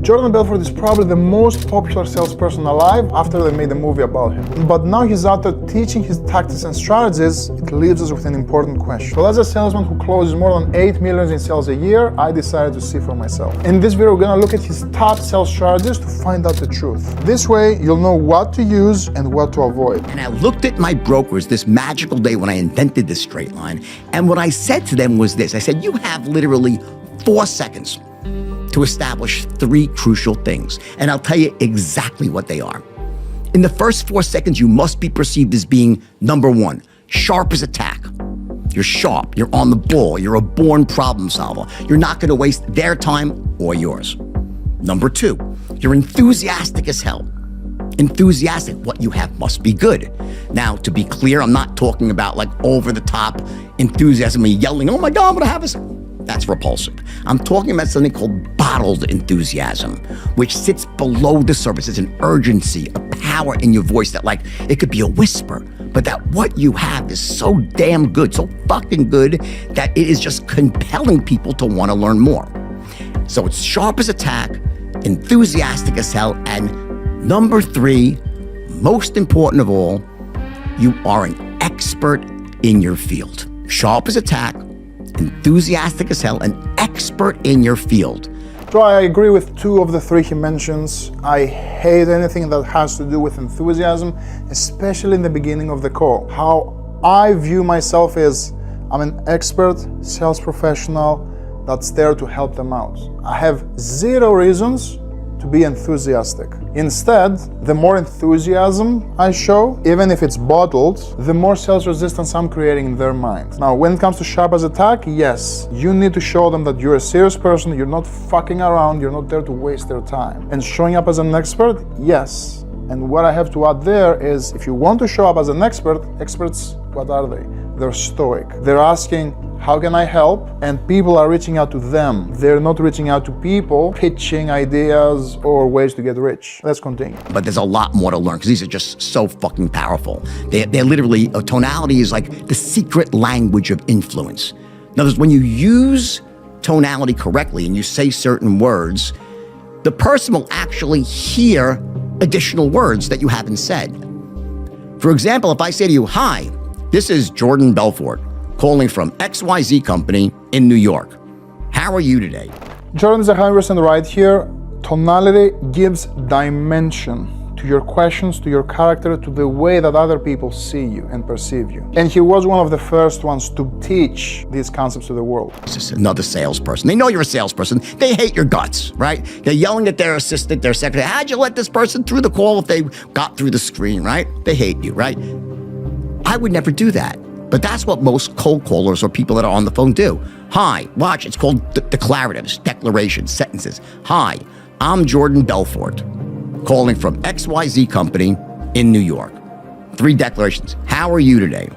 Jordan Belfort is probably the most popular salesperson alive after they made a movie about him. But now he's out there teaching his tactics and strategies. It leaves us with an important question. So as a salesman who closes more than 8 million in sales a year, I decided to see for myself. In this video, we're gonna look at his top sales strategies to find out the truth. This way, you'll know what to use and what to avoid. And I looked at my brokers this magical day when I invented this straight line, and what I said to them was this. I said, you have literally 4 seconds to establish 3 crucial things, and I'll tell you exactly what they are. In the first 4 seconds, you must be perceived as being, number 1, sharp as a tack. You're sharp, you're on the ball, you're a born problem solver. You're not gonna waste their time or yours. Number 2, you're enthusiastic as hell. Enthusiastic, what you have must be good. Now, to be clear, I'm not talking about like over-the-top enthusiasm and yelling, oh my God, I'm gonna have this. That's repulsive. I'm talking about something called bottled enthusiasm, which sits below the surface. It's an urgency, a power in your voice that like, it could be a whisper, but that what you have is so damn good, so fucking good, that it is just compelling people to want to learn more. So it's sharp as a tack, enthusiastic as hell, and number 3, most important of all, you are an expert in your field. Sharp as a tack, enthusiastic as hell, an expert in your field. So I agree with 2 of the 3 he mentions. I hate anything that has to do with enthusiasm, especially in the beginning of the call. How I view myself is I'm an expert sales professional that's there to help them out. I have 0 reasons to be enthusiastic. Instead, the more enthusiasm I show, even if it's bottled, the more sales resistance I'm creating in their mind. Now, when it comes to sharp as a tack, yes, you need to show them that you're a serious person, you're not fucking around, you're not there to waste their time. And showing up as an expert, yes. And what I have to add there is, if you want to show up as an expert, experts, what are they? They're stoic. They're asking, how can I help? And people are reaching out to them. They're not reaching out to people, pitching ideas or ways to get rich. Let's continue. But there's a lot more to learn because these are just so fucking powerful. They're literally, tonality is like the secret language of influence. In other words, when you use tonality correctly and you say certain words, the person will actually hear additional words that you haven't said. For example, if I say to you, hi, this is Jordan Belfort, calling from XYZ company in New York. How are you today? Jordan is 100% right here. Tonality gives dimension to your questions, to your character, to the way that other people see you and perceive you. And he was one of the first ones to teach these concepts to the world. It's just another salesperson. They know you're a salesperson. They hate your guts, right? They're yelling at their assistant, their secretary. How'd you let this person through the call if they got through the screen, right? They hate you, right? I would never do that. But that's what most cold callers or people that are on the phone do. Hi, watch, it's called declaratives, declarations, sentences. Hi, I'm Jordan Belfort, calling from XYZ company in New York. 3 declarations. How are you today?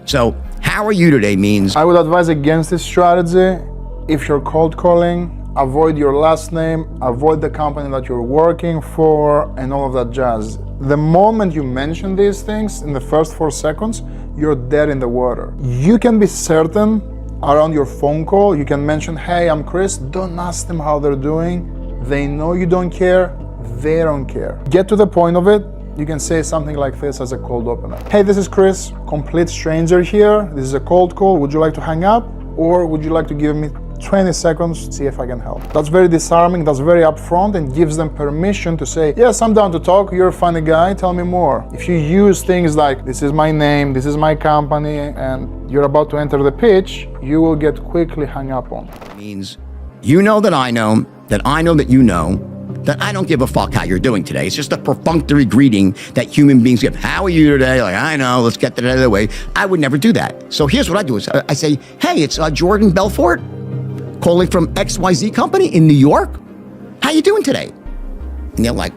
So, how are you today means... I would advise against this strategy. If you're cold calling, avoid your last name, avoid the company that you're working for, and all of that jazz. The moment you mention these things, in the first 4 seconds, you're dead in the water. You can be certain around your phone call, you can mention, hey, I'm Chris. Don't ask them how they're doing. They know you don't care. They don't care. Get to the point of it. You can say something like this as a cold opener. Hey, this is Chris, complete stranger here. This is a cold call. Would you like to hang up? Or would you like to give me 20 seconds to see if I can help? That's very disarming, that's very upfront, and gives them permission to say, yes, I'm down to talk, you're a funny guy, tell me more. If you use things like, this is my name, this is my company, and you're about to enter the pitch, you will get quickly hung up on. It means you know that I know that you know, that I don't give a fuck how you're doing today. It's just a perfunctory greeting that human beings give. How are you today? Like, I know, let's get that out of the way. I would never do that. So here's what I do is I say, hey, it's Jordan Belfort, calling from XYZ company in New York. How you doing today? And they're like,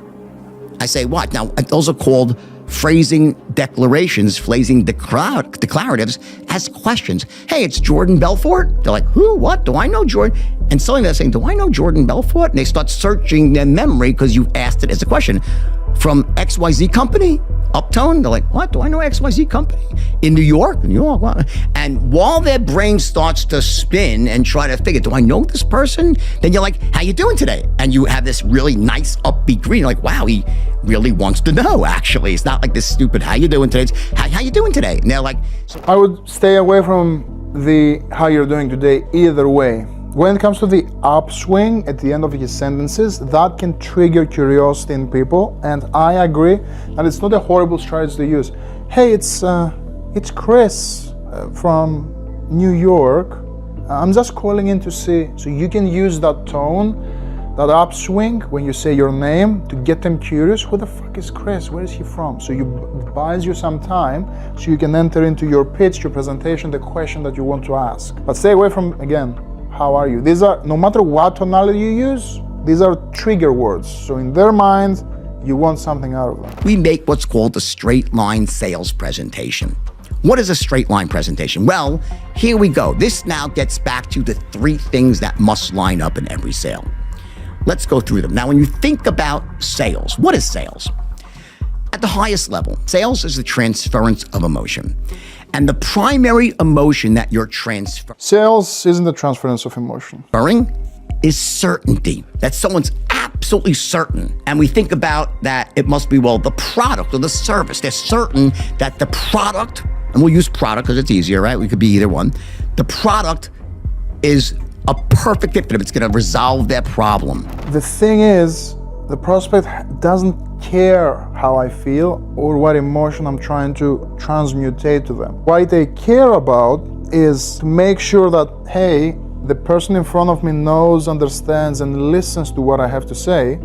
I say, what? Now, those are called phrasing declarations, phrasing declaratives as questions. Hey, it's Jordan Belfort. They're like, who, what? Do I know Jordan? And suddenly they're saying, do I know Jordan Belfort? And they start searching their memory because you've asked it as a question. From XYZ company? uptone. They're like, what? Do I know XYZ company? In New York? New York? What? And while their brain starts to spin and try to figure, do I know this person? Then you're like, how you doing today? And you have this really nice upbeat greeting. Like, wow, he really wants to know, actually. It's not like this stupid, how you doing today? It's, how you doing today? And they're like... So I would stay away from the how you're doing today either way. When it comes to the upswing at the end of your sentences, that can trigger curiosity in people, and I agree that it's not a horrible strategy to use. Hey, it's Chris from New York. I'm just calling in to see. So you can use that tone, that upswing when you say your name to get them curious. Who the fuck is Chris? Where is he from? So it buys you some time so you can enter into your pitch, your presentation, the question that you want to ask. But stay away from, again, how are you? These are, no matter what tonality you use, these are trigger words. So in their mind, you want something out of them. We make what's called a straight line sales presentation. What is a straight line presentation? Well, here we go. This now gets back to the 3 things that must line up in every sale. Let's go through them. Now, when you think about sales, what is sales? At the highest level, sales is the transference of emotion. And the primary emotion that you're transferring Sales isn't the transference of emotion. is certainty, that someone's absolutely certain. And we think about that it must be, well, the product or the service. They're certain that the product, and we'll use product because it's easier, right? We could be either one. The product is a perfect fit for them. It's going to resolve their problem. The thing is, the prospect doesn't care how I feel or what emotion I'm trying to transmutate to them. What they care about is to make sure that, hey, the person in front of me knows, understands, and listens to what I have to say.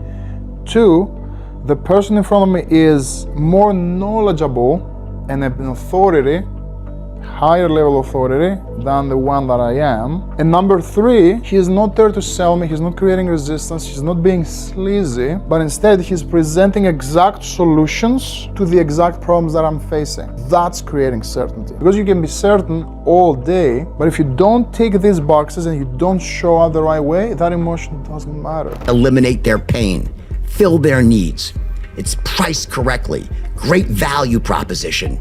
2, the person in front of me is more knowledgeable and an authority, higher level authority than the one that I am. And number 3, he is not there to sell me, he's not creating resistance, he's not being sleazy, but instead he's presenting exact solutions to the exact problems that I'm facing. That's creating certainty. Because you can be certain all day, but if you don't tick these boxes and you don't show up the right way, that emotion doesn't matter. Eliminate their pain, fill their needs. It's priced correctly, great value proposition,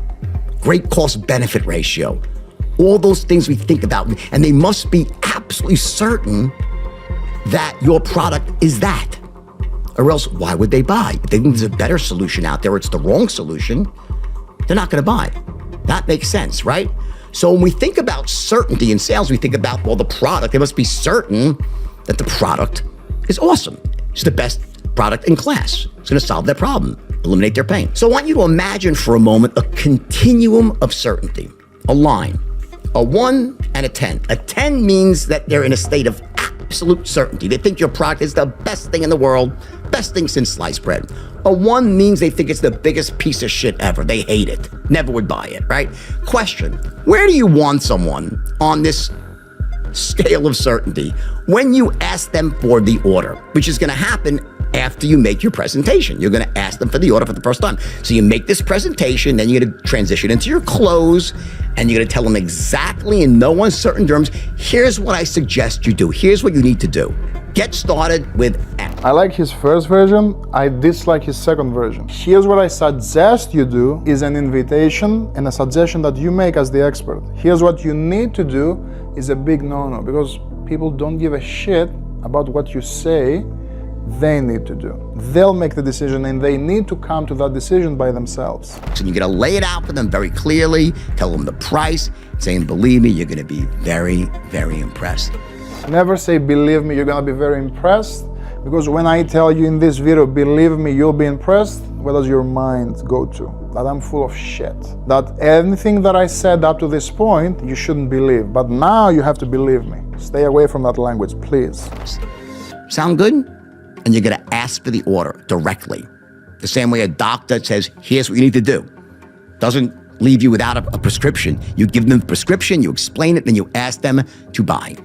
great cost-benefit ratio, all those things we think about, and they must be absolutely certain that your product is that. Or else, why would they buy? If they think there's a better solution out there, or it's the wrong solution, they're not gonna buy. That makes sense, right? So when we think about certainty in sales, we think about, well, the product, they must be certain that the product is awesome. It's the best product in class. It's gonna solve their problem, eliminate their pain. So I want you to imagine for a moment a continuum of certainty, a line, a 1 and a 10. A 10 means that they're in a state of absolute certainty. They think your product is the best thing in the world, best thing since sliced bread. A 1 means they think it's the biggest piece of shit ever. They hate it, never would buy it, right? Question, where do you want someone on this scale of certainty when you ask them for the order, which is gonna happen after you make your presentation? You're gonna ask them for the order for the first time. So you make this presentation, then you're gonna transition into your close, and you're gonna tell them exactly in no uncertain terms, here's what I suggest you do, here's what you need to do. Get started with X. I like his first version, I dislike his second version. Here's what I suggest you do is an invitation and a suggestion that you make as the expert. Here's what you need to do is a big no-no, because people don't give a shit about what you say. They need to do. They'll make the decision, and they need to come to that decision by themselves. So you're gonna lay it out for them very clearly, tell them the price, saying, believe me, you're gonna be very, very impressed. Never say, believe me, you're gonna be very impressed, because when I tell you in this video, believe me, you'll be impressed, where does your mind go to? That I'm full of shit. That anything that I said up to this point, you shouldn't believe. But now you have to believe me. Stay away from that language, please. Sound good? And you're gonna ask for the order directly. The same way a doctor says, here's what you need to do. Doesn't leave you without a prescription. You give them the prescription, you explain it, then you ask them to buy.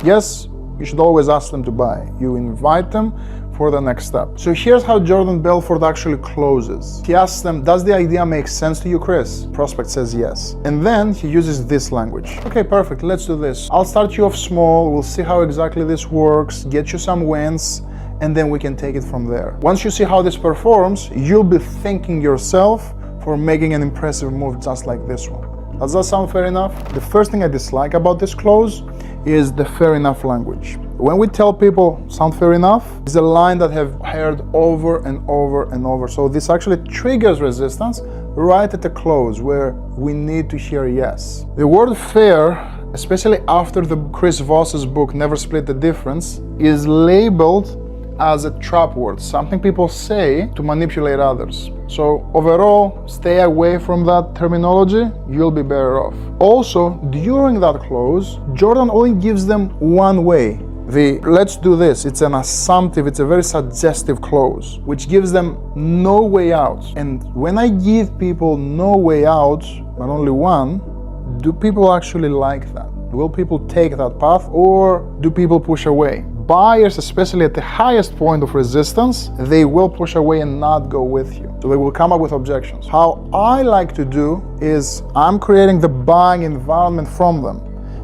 Yes, you should always ask them to buy. You invite them for the next step. So here's how Jordan Belfort actually closes. He asks them, does the idea make sense to you, Chris? Prospect says yes. And then he uses this language. Okay, perfect, let's do this. I'll start you off small, we'll see how exactly this works, get you some wins, and then we can take it from there. Once you see how this performs, you'll be thanking yourself for making an impressive move just like this one. Does that sound fair enough? The first thing I dislike about this close is the fair enough language. When we tell people sound fair enough, it's a line that I've heard over and over and over. So this actually triggers resistance right at the close where we need to hear yes. The word fair, especially after the Chris Voss's book, Never Split the Difference, is labeled as a trap word, something people say to manipulate others. So overall, stay away from that terminology, you'll be better off. Also, during that close, Jordan only gives them one way. Let's do this. It's an assumptive, it's a very suggestive close, which gives them no way out. And when I give people no way out, but only one, do people actually like that? Will people take that path, or do people push away? Buyers, especially at the highest point of resistance, they will push away and not go with you. So they will come up with objections. How I like to do is I'm creating the buying environment from them.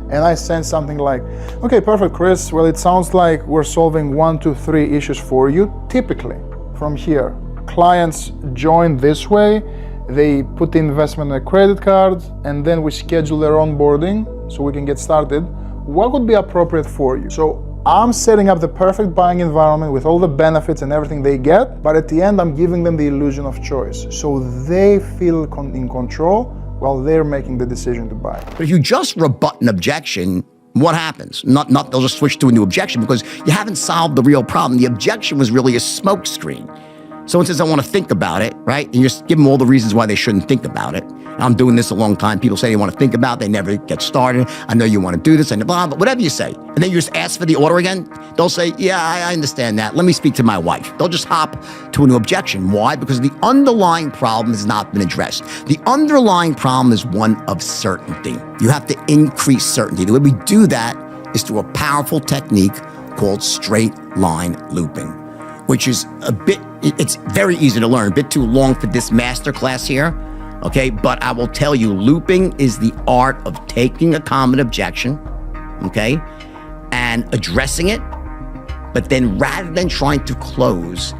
And I send something like, okay, perfect, Chris. Well, it sounds like we're solving 1, 2, 3 issues for you. Typically, from here, clients join this way, they put the investment in a credit card, and then we schedule their onboarding so we can get started. What would be appropriate for you? So I'm setting up the perfect buying environment with all the benefits and everything they get, but at the end, I'm giving them the illusion of choice. So they feel in control while they're making the decision to buy. But if you just rebut an objection, what happens? They'll just switch to a new objection because you haven't solved the real problem. The objection was really a smoke screen. Someone says, I want to think about it, right? And you just give them all the reasons why they shouldn't think about it. And I'm doing this a long time. People say they want to think about it. They never get started. I know you want to do this and blah, blah, whatever you say. And then you just ask for the order again. They'll say, yeah, I understand that. Let me speak to my wife. They'll just hop to a new objection. Why? Because the underlying problem has not been addressed. The underlying problem is one of certainty. You have to increase certainty. The way we do that is through a powerful technique called straight line looping, which is it's very easy to learn, a bit too long for this masterclass here, okay? But I will tell you, looping is the art of taking a common objection, okay, and addressing it, but then rather than trying to close,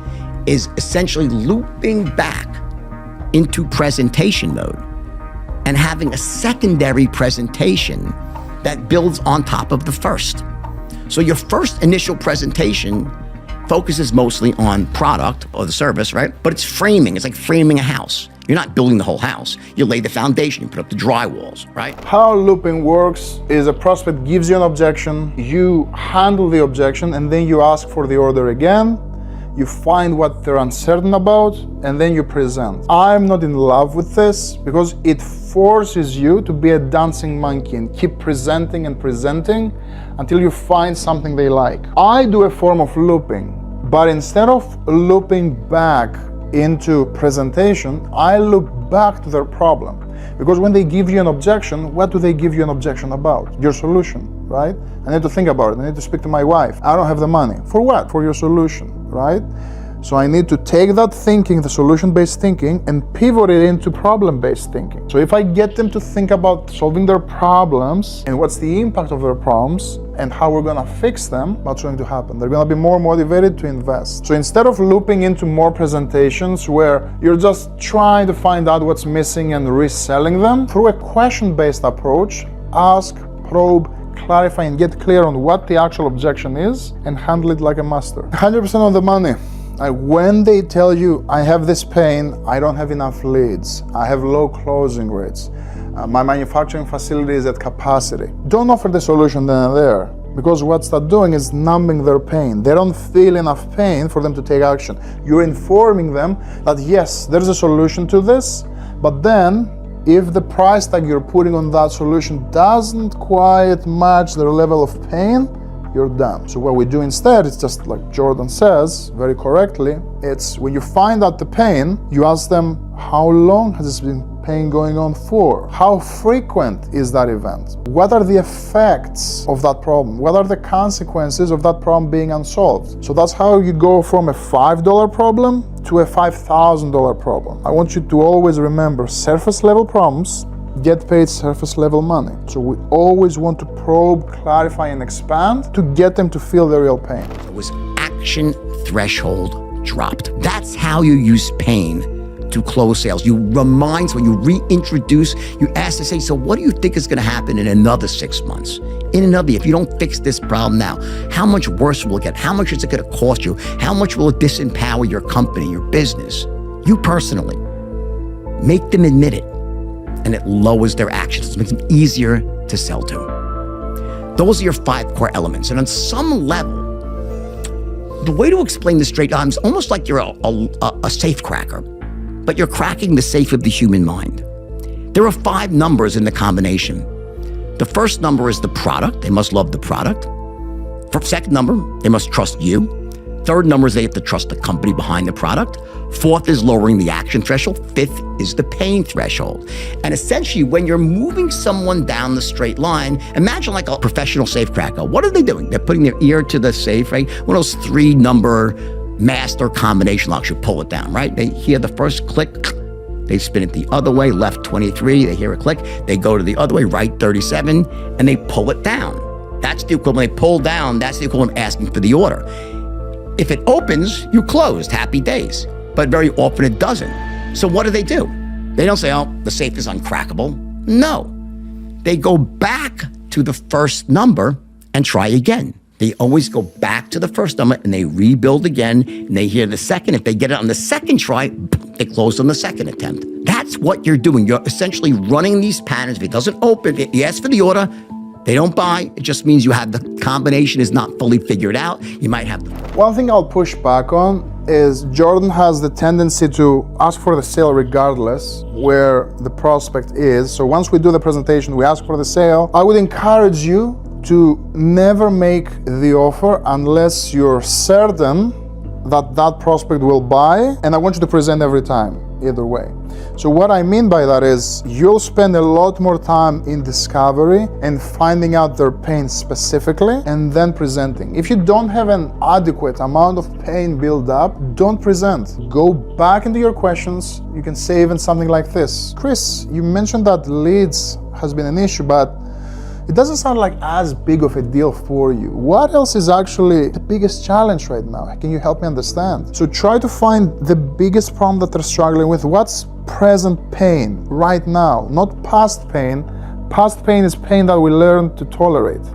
is essentially looping back into presentation mode and having a secondary presentation that builds on top of the first. So your first initial presentation focuses mostly on product or the service, right? But it's framing. It's like framing a house. You're not building the whole house. You lay the foundation, you put up the drywalls, right? How looping works is a prospect gives you an objection, you handle the objection, and then you ask for the order again. You find what they're uncertain about, and then you present. I'm not in love with this because it forces you to be a dancing monkey and keep presenting and presenting until you find something they like. I do a form of looping, but instead of looping back into presentation, I loop back to their problem. Because when they give you an objection, what do they give you an objection about? Your solution, right? I need to think about it. I need to speak to my wife. I don't have the money. For what? For your solution, right? So I need to take that thinking, the solution-based thinking, and pivot it into problem-based thinking. So if I get them to think about solving their problems and what's the impact of their problems and how we're gonna fix them, what's going to happen? They're gonna be more motivated to invest. So instead of looping into more presentations where you're just trying to find out what's missing and reselling them, through a question-based approach, ask, probe, clarify, and get clear on what the actual objection is and handle it like a master. 100% of the money. When they tell you, I have this pain, I don't have enough leads, I have low closing rates, my manufacturing facility is at capacity, don't offer the solution then and there, because what's that doing is numbing their pain. They don't feel enough pain for them to take action. You're informing them that yes, there's a solution to this, but then if the price tag you're putting on that solution doesn't quite match their level of pain, you're done. So what we do instead is just like Jordan says very correctly, it's when you find out the pain, you ask them, how long has this been pain going on for? How frequent is that event? What are the effects of that problem? What are the consequences of that problem being unsolved? So that's how you go from a $5 problem to a $5,000 problem. I want you to always remember, surface level problems get paid surface level money. So we always want to probe, clarify, and expand to get them to feel the real pain. It was action threshold dropped. That's how you use pain to close sales. You remind someone, you reintroduce, you ask to say, so what do you think is going to happen in another 6 months? In another, if you don't fix this problem now, how much worse will it get? How much is it going to cost you? How much will it disempower your company, your business, you personally? Make them admit it, and it lowers their actions. It makes them easier to sell to. Those are your 5 core elements. And on some level, the way to explain the straight line is almost like you're a safe cracker, but you're cracking the safe of the human mind. There are 5 numbers in the combination. The first number is the product. They must love the product. Second number, they must trust you. Third number is they have to trust the company behind the product. Fourth is lowering the action threshold. Fifth is the pain threshold. And essentially, when you're moving someone down the straight line, imagine like a professional safe cracker. What are they doing? They're putting their ear to the safe, right? One of those 3-number master combination locks, you pull it down, right? They hear the first click, they spin it the other way, left 23, they hear a click, they go to the other way, right 37, and they pull it down. That's the equivalent. They pull down, that's the equivalent of asking for the order. If it opens, you closed, happy days. But very often it doesn't. So what do? They don't say, oh, the safe is uncrackable. No. They go back to the first number and try again. They always go back to the first number and they rebuild again, and they hear the second. If they get it on the second try, they close on the second attempt. That's what you're doing. You're essentially running these patterns. If it doesn't open, if you ask for the order, they don't buy. It just means you have the combination is not fully figured out. You might have the... One thing I'll push back on is Jordan has the tendency to ask for the sale regardless where the prospect is. So once we do the presentation, we ask for the sale. I would encourage you to never make the offer unless you're certain that that prospect will buy, and I want you to present every time, either way. So what I mean by that is you'll spend a lot more time in discovery and finding out their pain specifically and then presenting. If you don't have an adequate amount of pain built up, don't present. Go back into your questions. You can say even something like this. Chris, you mentioned that leads has been an issue, but it doesn't sound like as big of a deal for you. What else is actually the biggest challenge right now? Can you help me understand? So try to find the biggest problem that they're struggling with. What's present pain right now, not past pain. Past pain is pain that we learn to tolerate.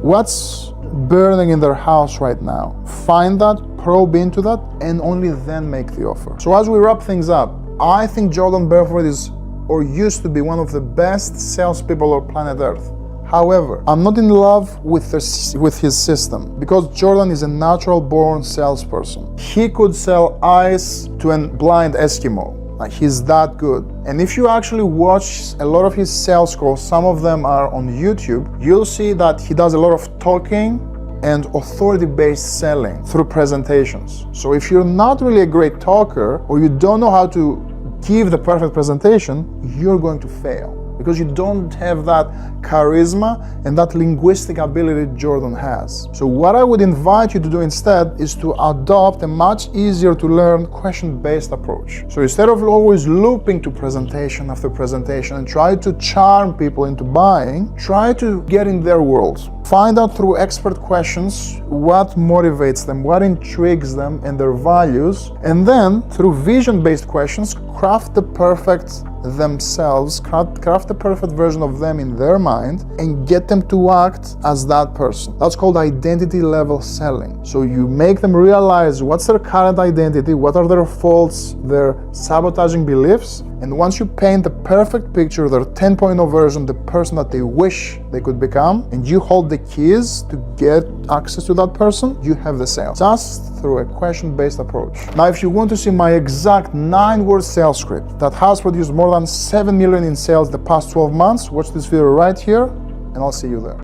What's burning in their house right now? Find that, probe into that, and only then make the offer. So as we wrap things up, I think Jordan Belfort is or used to be one of the best salespeople on planet Earth. However, I'm not in love with his system because Jordan is a natural-born salesperson. He could sell ice to a blind Eskimo. Like, he's that good. And if you actually watch a lot of his sales calls, some of them are on YouTube, you'll see that he does a lot of talking and authority-based selling through presentations. So if you're not really a great talker or you don't know how to give the perfect presentation, you're going to fail because you don't have that charisma and that linguistic ability Jordan has. So what I would invite you to do instead is to adopt a much easier to learn question-based approach. So instead of always looping to presentation after presentation and try to charm people into buying, try to get in their world. Find out through expert questions what motivates them, what intrigues them and their values, and then through vision-based questions, craft the perfect themselves, craft the perfect version of them in their mind and get them to act as that person. That's called identity level selling. So you make them realize what's their current identity, what are their faults, their sabotaging beliefs, and once you paint the perfect picture, their 10.0 version, the person that they wish they could become, and you hold the keys to get access to that person, you have the sale. Just through a question-based approach. Now, if you want to see my exact 9-word sales script that has produced more than 7 million in sales the past 12 months, watch this video right here, and I'll see you there.